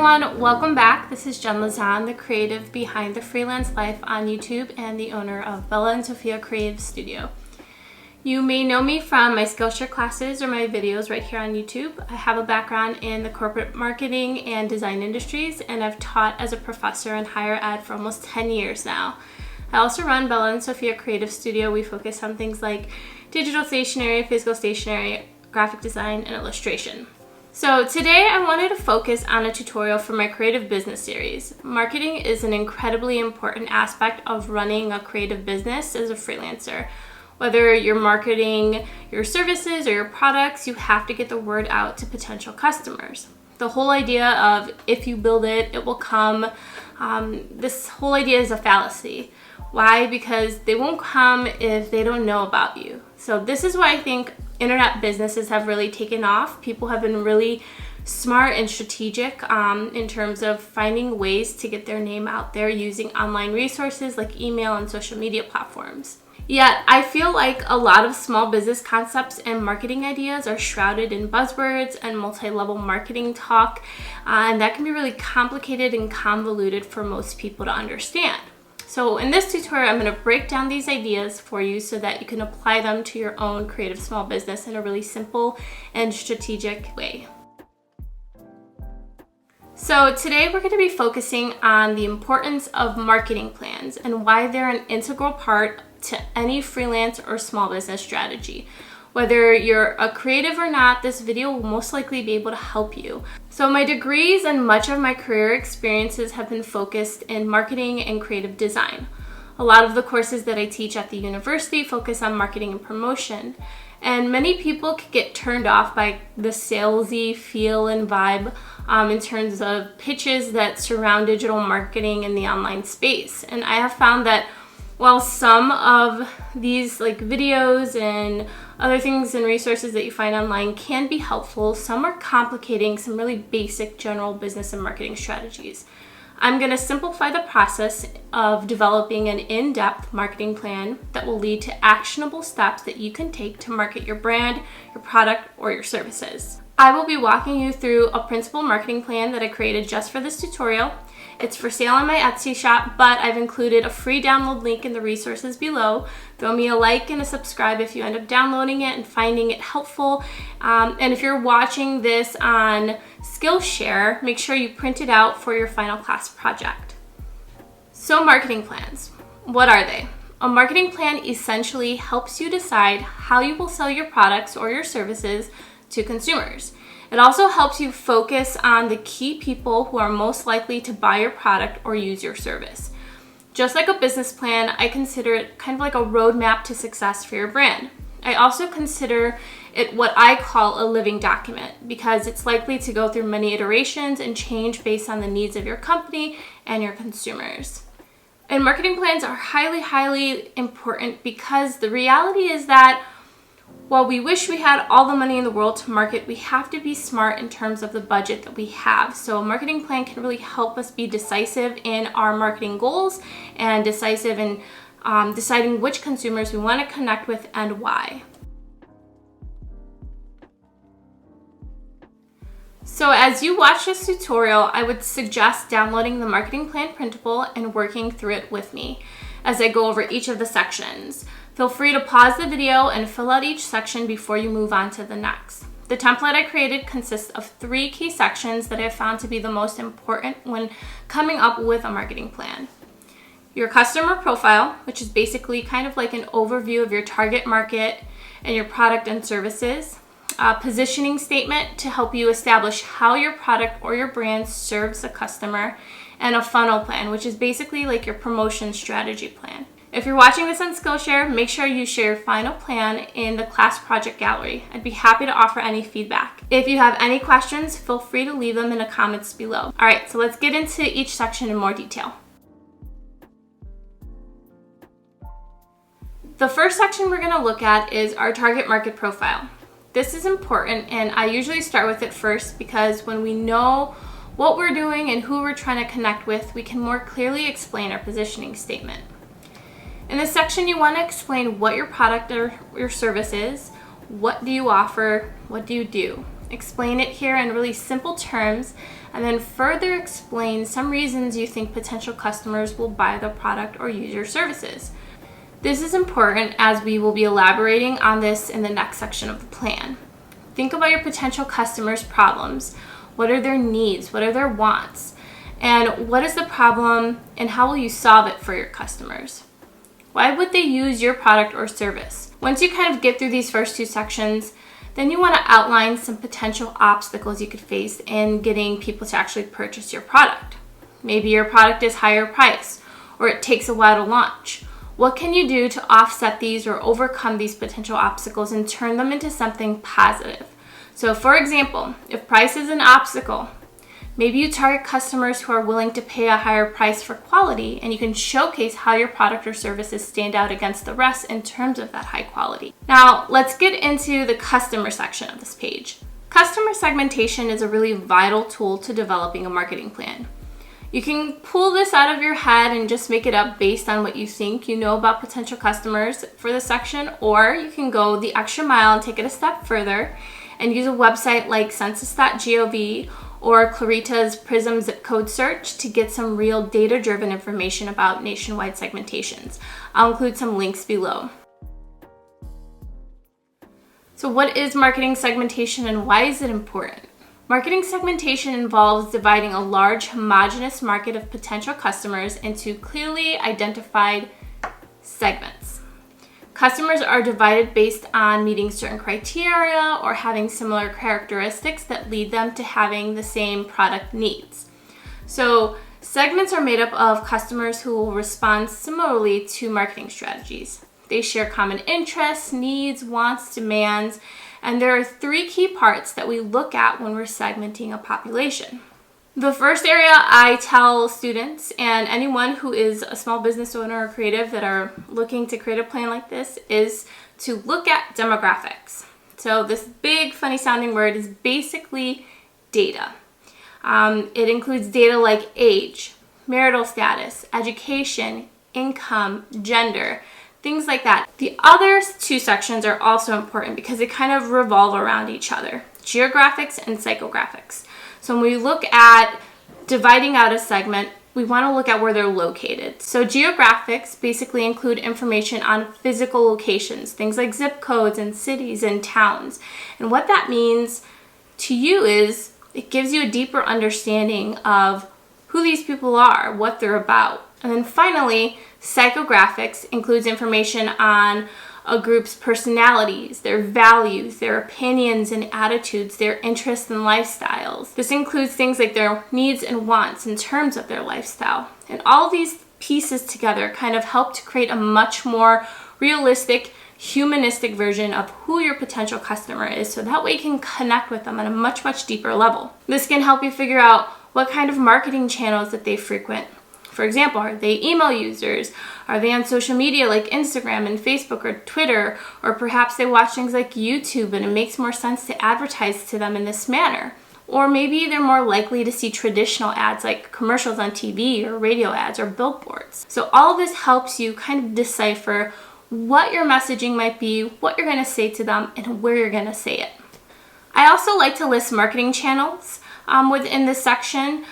everyone, welcome back. This is Veguilla-Lezan, the creative behind the Freelance life on YouTube and the owner of Bella and Sophia Creative Studio. You may know me from my Skillshare classes or my videos right here on YouTube. I have a background in the corporate marketing and design industries, and I've taught as a professor in higher ed for almost 10 years now. I also run Bella and Sophia Creative Studio. We focus on things like digital stationery, physical stationery, graphic design, and illustration. So today I wanted to focus on a tutorial for my creative business series. Marketing is an incredibly important aspect of running a creative business as a freelancer. Whether you're marketing your services or your products, you have to get the word out to potential customers. The whole idea of if you build it, it will come, this whole idea is a fallacy. Why? Because they won't come if they don't know about you. So this is why I think internet businesses have really taken off. People have been really smart and strategic in terms of finding ways to get their name out there using online resources like email and social media platforms. Yet, I feel like a lot of small business concepts and marketing ideas are shrouded in buzzwords and multi-level marketing talk, and that can be really complicated and convoluted for most people to understand. So in this tutorial, I'm going to break down these ideas for you so that you can apply them to your own creative small business in a really simple and strategic way. So today we're going to be focusing on the importance of marketing plans and why they're an integral part to any freelance or small business strategy. Whether you're a creative or not, this video will most likely be able to help you. So my degrees and much of my career experiences have been focused in marketing and creative design. A lot of the courses that I teach at the university focus on marketing and promotion. And many people can get turned off by the salesy feel and vibe in terms of pitches that surround digital marketing in the online space. And I have found that while some of these videos and other things and resources that you find online can be helpful, some are complicating some really basic general business and marketing strategies. I'm going to simplify the process of developing an in-depth marketing plan that will lead to actionable steps that you can take to market your brand, your product, or your services. I will be walking you through a principal marketing plan that I created just for this tutorial. It's for sale on my Etsy shop, but I've included a free download link in the resources below. Throw me a like and a subscribe if you end up downloading it and finding it helpful. And if you're watching this on Skillshare, make sure you print it out for your final class project. So marketing plans, what are they? A marketing plan essentially helps you decide how you will sell your products or your services to consumers. It also helps you focus on the key people who are most likely to buy your product or use your service. Just like a business plan, I consider it kind of like a roadmap to success for your brand. I also consider it what I call a living document because it's likely to go through many iterations and change based on the needs of your company and your consumers. And marketing plans are highly, highly important because the reality is that while we wish we had all the money in the world to market, we have to be smart in terms of the budget that we have. So a marketing plan can really help us be decisive in our marketing goals and decisive in deciding which consumers we want to connect with and why. So as you watch this tutorial, I would suggest downloading the marketing plan printable and working through it with me as I go over each of the sections. Feel free to pause the video and fill out each section before you move on to the next. The template I created consists of 3 key sections that I have found to be the most important when coming up with a marketing plan. Your customer profile, which is basically kind of like an overview of your target market and your product and services. A positioning statement to help you establish how your product or your brand serves a customer. And a funnel plan, which is basically like your promotion strategy plan. If you're watching this on Skillshare, make sure you share your final plan in the class project gallery. I'd be happy to offer any feedback. If you have any questions, feel free to leave them in the comments below. All right, so let's get into each section in more detail. The first section we're gonna look at is our target market profile. This is important, and I usually start with it first because when we know what we're doing and who we're trying to connect with, we can more clearly explain our positioning statement. In this section, you want to explain what your product or your service is, what do you offer, what do you do. Explain it here in really simple terms, and then further explain some reasons you think potential customers will buy the product or use your services. This is important as we will be elaborating on this in the next section of the plan. Think about your potential customers' problems. What are their needs? What are their wants? And what is the problem and how will you solve it for your customers? Why would they use your product or service? Once you kind of get through these first two sections, then you want to outline some potential obstacles you could face in getting people to actually purchase your product. Maybe your product is higher priced or it takes a while to launch. What can you do to offset these or overcome these potential obstacles and turn them into something positive? So for example, if price is an obstacle, maybe you target customers who are willing to pay a higher price for quality, and you can showcase how your product or services stand out against the rest in terms of that high quality. Now, let's get into the customer section of this page. Customer segmentation is a really vital tool to developing a marketing plan. You can pull this out of your head and just make it up based on what you think you know about potential customers for this section, or you can go the extra mile and take it a step further and use a website like census.gov or Clarita's Prism zip code search to get some real data-driven information about nationwide segmentations. I'll include some links below. So what is marketing segmentation and why is it important? Marketing segmentation involves dividing a large homogeneous market of potential customers into clearly identified segments. Customers are divided based on meeting certain criteria or having similar characteristics that lead them to having the same product needs. So segments are made up of customers who will respond similarly to marketing strategies. They share common interests, needs, wants, demands, and there are three key parts that we look at when we're segmenting a population. The first area I tell students and anyone who is a small business owner or creative that are looking to create a plan like this is to look at demographics. So this big funny sounding word is basically data. It includes data like age, marital status, education, income, gender, things like that. The other two sections are also important because they kind of revolve around each other: geographics and psychographics. So when we look at dividing out a segment, we want to look at where they're located. So geographics basically include information on physical locations, things like zip codes and cities and towns. And what that means to you is it gives you a deeper understanding of who these people are, what they're about. And then finally, psychographics includes information on a group's personalities, their values, their opinions and attitudes, their interests and lifestyles. This includes things like their needs and wants in terms of their lifestyle. And all of these pieces together kind of help to create a much more realistic, humanistic version of who your potential customer is, so that way you can connect with them on a much, much deeper level. This can help you figure out what kind of marketing channels that they frequent. For example, are they email users? Are they on social media like Instagram and Facebook or Twitter? Or perhaps they watch things like YouTube and it makes more sense to advertise to them in this manner. Or maybe they're more likely to see traditional ads like commercials on TV or radio ads or billboards. So all of this helps you kind of decipher what your messaging might be, what you're going to say to them, and where you're going to say it. I also like to list marketing channels within this section,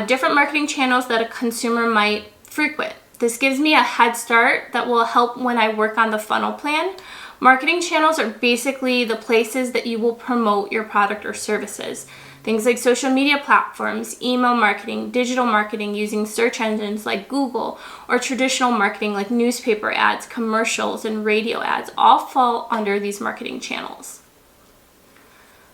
different marketing channels that a consumer might frequent. This gives me a head start that will help when I work on the funnel plan. Marketing channels are basically the places that you will promote your product or services. Things like social media platforms, email marketing, digital marketing using search engines like Google, or traditional marketing like newspaper ads, commercials, and radio ads all fall under these marketing channels.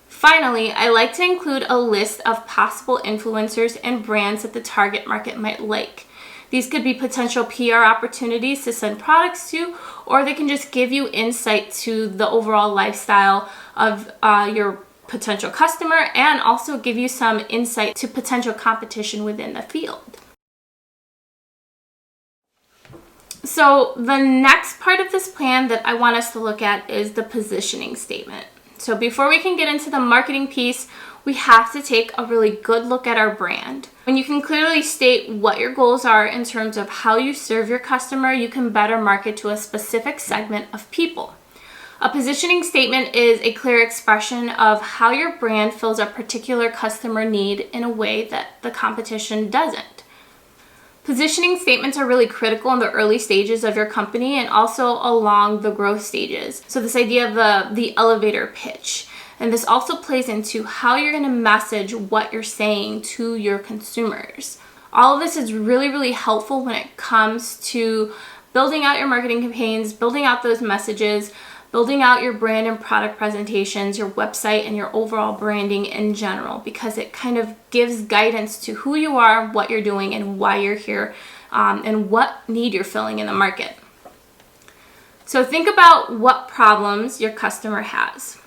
Finally, I like to include a list of possible influencers and brands that the target market might like. These could be potential PR opportunities to send products to, or they can just give you insight to the overall lifestyle of your potential customer and also give you some insight to potential competition within the field. So the next part of this plan that I want us to look at is the positioning statement. So before we can get into the marketing piece, we have to take a really good look at our brand. When you can clearly state what your goals are in terms of how you serve your customer, you can better market to a specific segment of people. A positioning statement is a clear expression of how your brand fills a particular customer need in a way that the competition doesn't. Positioning statements are really critical in the early stages of your company and also along the growth stages. So this idea of the elevator pitch. And this also plays into how you're going to message what you're saying to your consumers. All of this is really, really helpful when it comes to building out your marketing campaigns, building out those messages, building out your brand and product presentations, your website, and your overall branding in general, because it kind of gives guidance to who you are, what you're doing, and why you're here, and what need you're filling in the market. So think about what problems your customer has.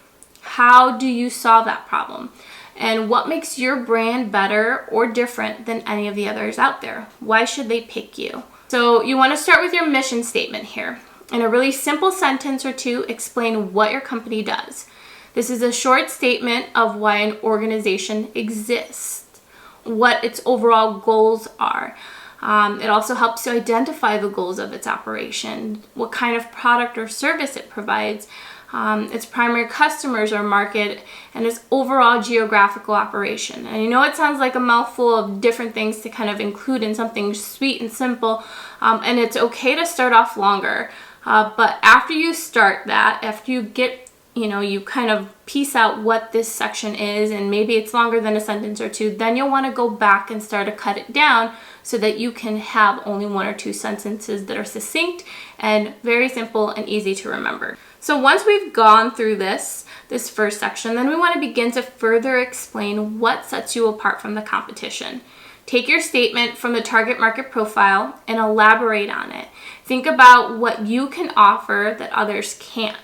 How do you solve that problem? And what makes your brand better or different than any of the others out there? Why should they pick you? So you want to start with your mission statement here. In a really simple sentence or two, explain what your company does. This is a short statement of why an organization exists, what its overall goals are. It also helps to identify the goals of its operation, what kind of product or service it provides, its primary customers or market, and its overall geographical operation. And I know it sounds like a mouthful of different things to kind of include in something sweet and simple, and it's okay to start off longer. But after you start that, after you get, you kind of piece out what this section is, and maybe it's longer than a sentence or two, then you'll want to go back and start to cut it down so that you can have only one or two sentences that are succinct and very simple and easy to remember. So once we've gone through this first section, then we want to begin to further explain what sets you apart from the competition. Take your statement from the target market profile and elaborate on it. Think about what you can offer that others can't.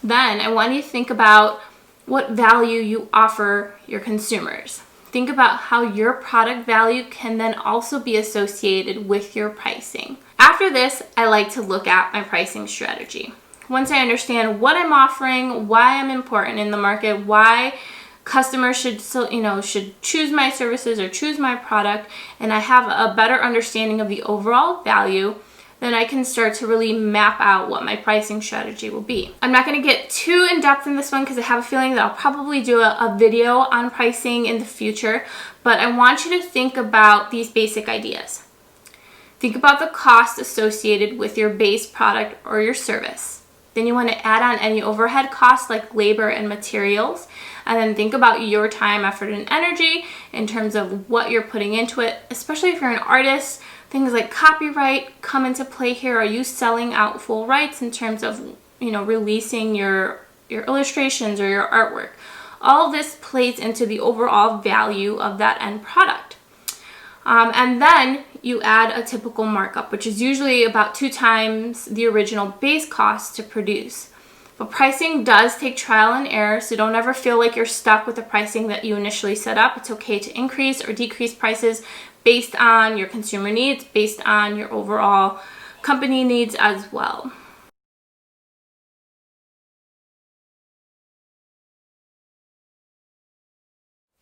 Then I want you to think about what value you offer your consumers. Think about how your product value can then also be associated with your pricing. After this, I like to look at my pricing strategy. Once I understand what I'm offering, why I'm important in the market, why customers should choose my services or choose my product, and I have a better understanding of the overall value, then I can start to really map out what my pricing strategy will be. I'm not going to get too in-depth in this one because I have a feeling that I'll probably do a video on pricing in the future, but I want you to think about these basic ideas. Think about the cost associated with your base product or your service. Then you want to add on any overhead costs like labor and materials. And then think about your time, effort, and energy in terms of what you're putting into it, especially if you're an artist. Things like copyright come into play here. Are you selling out full rights in terms of, releasing your illustrations or your artwork? All of this plays into the overall value of that end product. And then you add a typical markup, which is usually about 2 times the original base cost to produce. But pricing does take trial and error, so don't ever feel like you're stuck with the pricing that you initially set up. It's okay to increase or decrease prices based on your consumer needs, based on your overall company needs as well.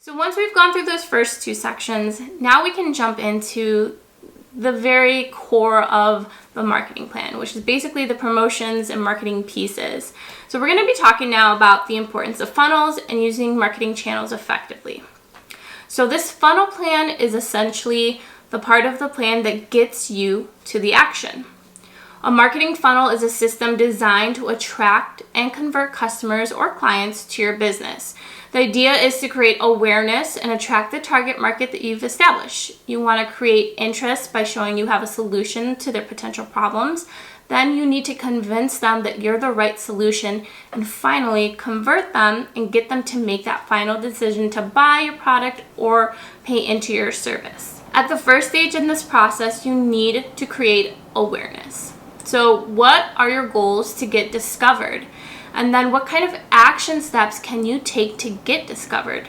So once we've gone through those first 2 sections, now we can jump into the very core of the marketing plan, which is basically the promotions and marketing pieces. So we're going to be talking now about the importance of funnels and using marketing channels effectively. So this funnel plan is essentially the part of the plan that gets you to the action. A marketing funnel is a system designed to attract and convert customers or clients to your business. The idea is to create awareness and attract the target market that you've established. You want to create interest by showing you have a solution to their potential problems. Then you need to convince them that you're the right solution, and finally convert them and get them to make that final decision to buy your product or pay into your service. At the first stage in this process, you need to create awareness. So what are your goals to get discovered? And then what kind of action steps can you take to get discovered?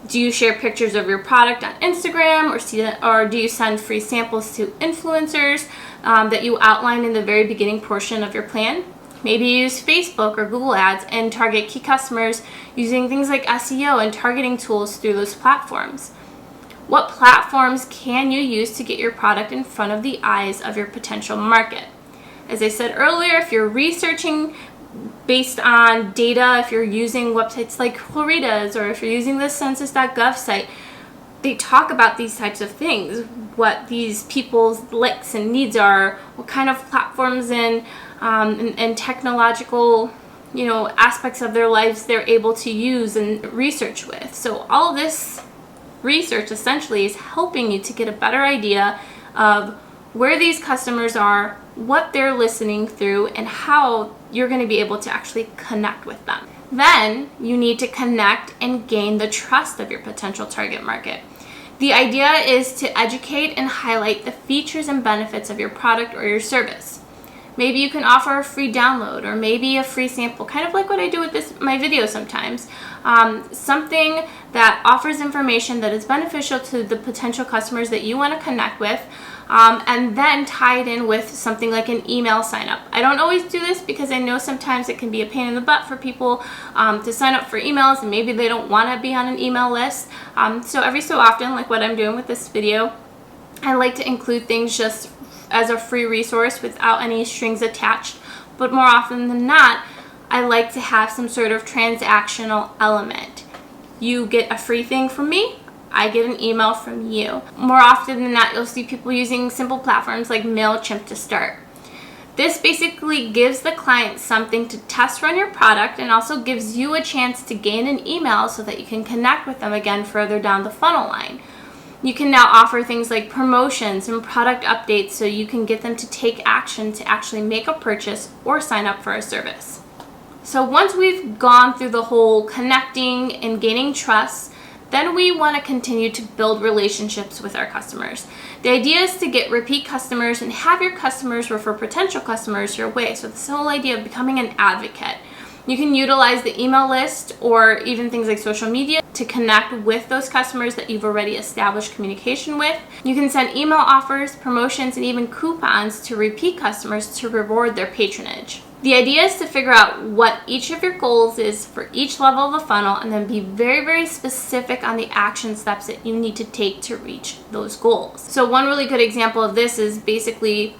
Do you share pictures of your product on Instagram, or do you send free samples to influencers that you outline in the very beginning portion of your plan? Maybe you use Facebook or Google Ads and target key customers using things like SEO and targeting tools through those platforms. What platforms can you use to get your product in front of the eyes of your potential market? As I said earlier, if you're researching based on data, if you're using websites like Florida's or if you're using the census.gov site, they talk about these types of things, what these people's likes and needs are, what kind of platforms and technological, aspects of their lives they're able to use and research with. So all of this research essentially is helping you to get a better idea of where these customers are, what they're listening through, and how you're going to be able to actually connect with them. Then you need to connect and gain the trust of your potential target market. The idea is to educate and highlight the features and benefits of your product or your service. Maybe you can offer a free download or maybe a free sample, kind of like what I do with my video sometimes. Something that offers information that is beneficial to the potential customers that you want to connect with, and then tie it in with something like an email sign up. I don't always do this because I know sometimes it can be a pain in the butt for people to sign up for emails, and maybe they don't want to be on an email list. So every so often, like what I'm doing with this video, I like to include things just as a free resource without any strings attached. But more often than not, I like to have some sort of transactional element. You get a free thing from me, I get an email from you. More often than not, you'll see people using simple platforms like MailChimp to start. This basically gives the client something to test run your product and also gives you a chance to gain an email so that you can connect with them again further down the funnel line. You can now offer things like promotions and product updates so you can get them to take action to actually make a purchase or sign up for a service. So once we've gone through the whole connecting and gaining trust, then we want to continue to build relationships with our customers. The idea is to get repeat customers and have your customers refer potential customers your way. So this whole idea of becoming an advocate. You can utilize the email list or even things like social media to connect with those customers that you've already established communication with. You can send email offers, promotions, and even coupons to repeat customers to reward their patronage. The idea is to figure out what each of your goals is for each level of the funnel and then be very, very specific on the action steps that you need to take to reach those goals. So one really good example of this is basically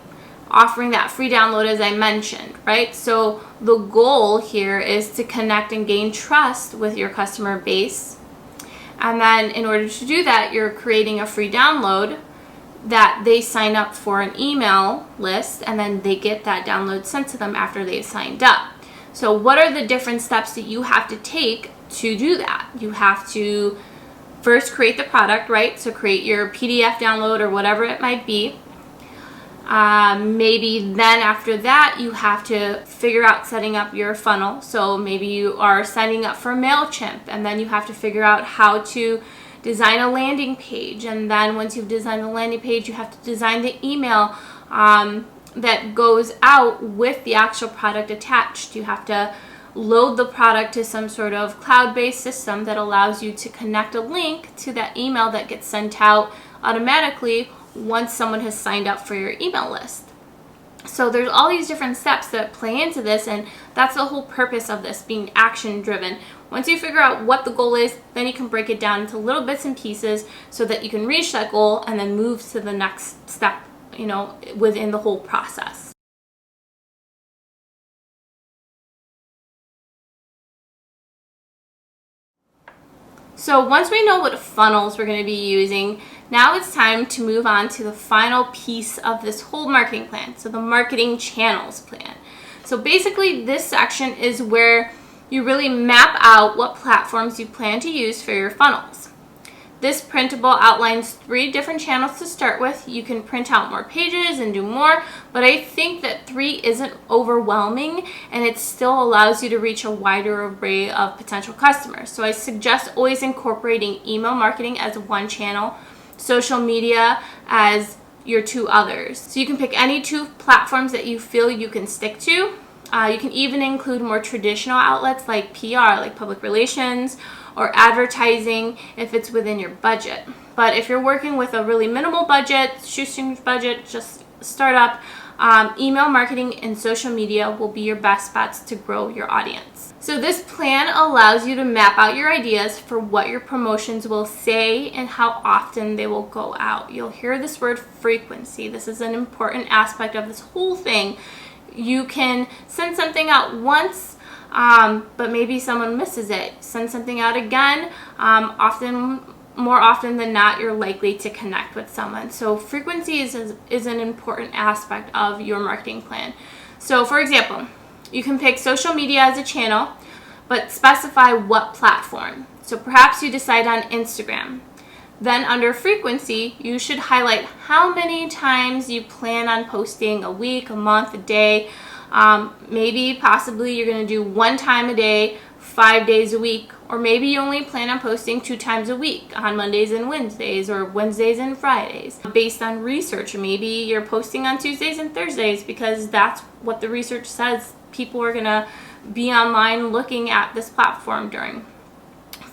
offering that free download, as I mentioned, right? So the goal here is to connect and gain trust with your customer base. And then in order to do that, you're creating a free download that they sign up for an email list, and then they get that download sent to them after they've signed up. So what are the different steps that you have to take to do that? You have to first create the product, right? So create your PDF download or whatever it might be. Maybe then after that, you have to figure out setting up your funnel. So maybe you are signing up for MailChimp, and then you have to figure out how to design a landing page. And then once you've designed the landing page, you have to design the email that goes out with the actual product attached. You have to load the product to some sort of cloud-based system that allows you to connect a link to that email that gets sent out automatically once someone has signed up for your email list. So there's all these different steps that play into this, and that's the whole purpose of this, being action driven. Once you figure out what the goal is, then you can break it down into little bits and pieces so that you can reach that goal and then move to the next step, within the whole process. So once we know what funnels we're going to be using, now it's time to move on to the final piece of this whole marketing plan, so the marketing channels plan. So basically this section is where you really map out what platforms you plan to use for your funnels. This printable outlines 3 different channels to start with. You can print out more pages and do more, but I think that 3 isn't overwhelming and it still allows you to reach a wider array of potential customers. So I suggest always incorporating email marketing as one channel, social media as your 2 others. So you can pick any 2 platforms that you feel you can stick to. You can even include more traditional outlets like PR, like public relations, or advertising if it's within your budget. But if you're working with a really minimal budget, shoestring budget, just start up, email marketing and social media will be your best bets to grow your audience. So this plan allows you to map out your ideas for what your promotions will say and how often they will go out. You'll hear this word frequency. This is an important aspect of this whole thing. You can send something out once but maybe someone misses it. Send something out again. More often than not, you're likely to connect with someone. So frequency is an important aspect of your marketing plan. So for example, you can pick social media as a channel, but specify what platform. So perhaps you decide on Instagram. Then under frequency, you should highlight how many times you plan on posting a week, a month, a day. Maybe possibly you're going to do 1 time a day, 5 days a week, or maybe you only plan on posting 2 times a week on Mondays and Wednesdays, or Wednesdays and Fridays based on research. Or maybe you're posting on Tuesdays and Thursdays because that's what the research says people are going to be online looking at this platform during.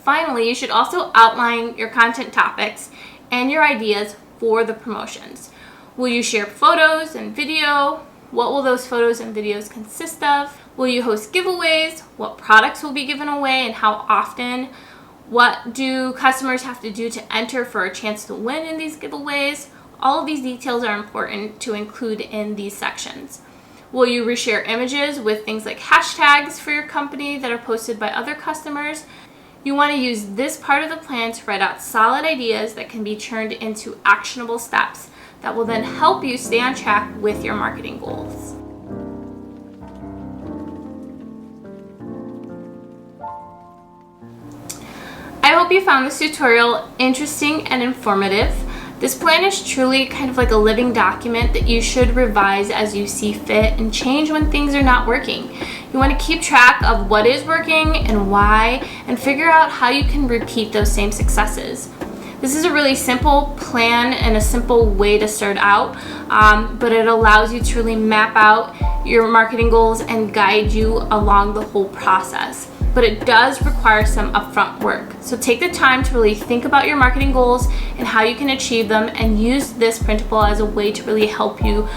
Finally, you should also outline your content topics and your ideas for the promotions. Will you share photos and video? What will those photos and videos consist of? Will you host giveaways? What products will be given away and how often? What do customers have to do to enter for a chance to win in these giveaways? All of these details are important to include in these sections. Will you reshare images with things like hashtags for your company that are posted by other customers? You want to use this part of the plan to write out solid ideas that can be turned into actionable steps that will then help you stay on track with your marketing goals. I hope you found this tutorial interesting and informative. This plan is truly kind of like a living document that you should revise as you see fit and change when things are not working. You want to keep track of what is working and why, and figure out how you can repeat those same successes. This is a really simple plan and a simple way to start out, but it allows you to really map out your marketing goals and guide you along the whole process. But it does require some upfront work. So take the time to really think about your marketing goals and how you can achieve them, and use this printable as a way to really help you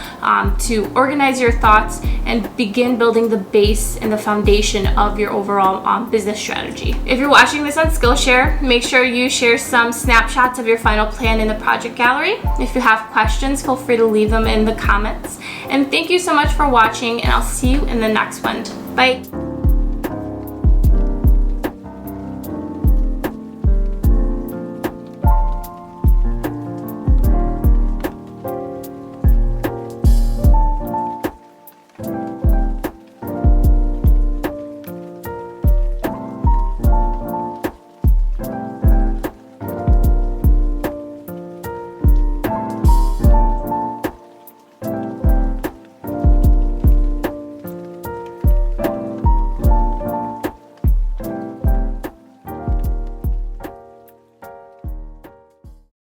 to organize your thoughts and begin building the base and the foundation of your overall business strategy. If you're watching this on Skillshare, make sure you share some snapshots of your final plan in the project gallery. If you have questions, feel free to leave them in the comments. And thank you so much for watching, and I'll see you in the next one. Bye.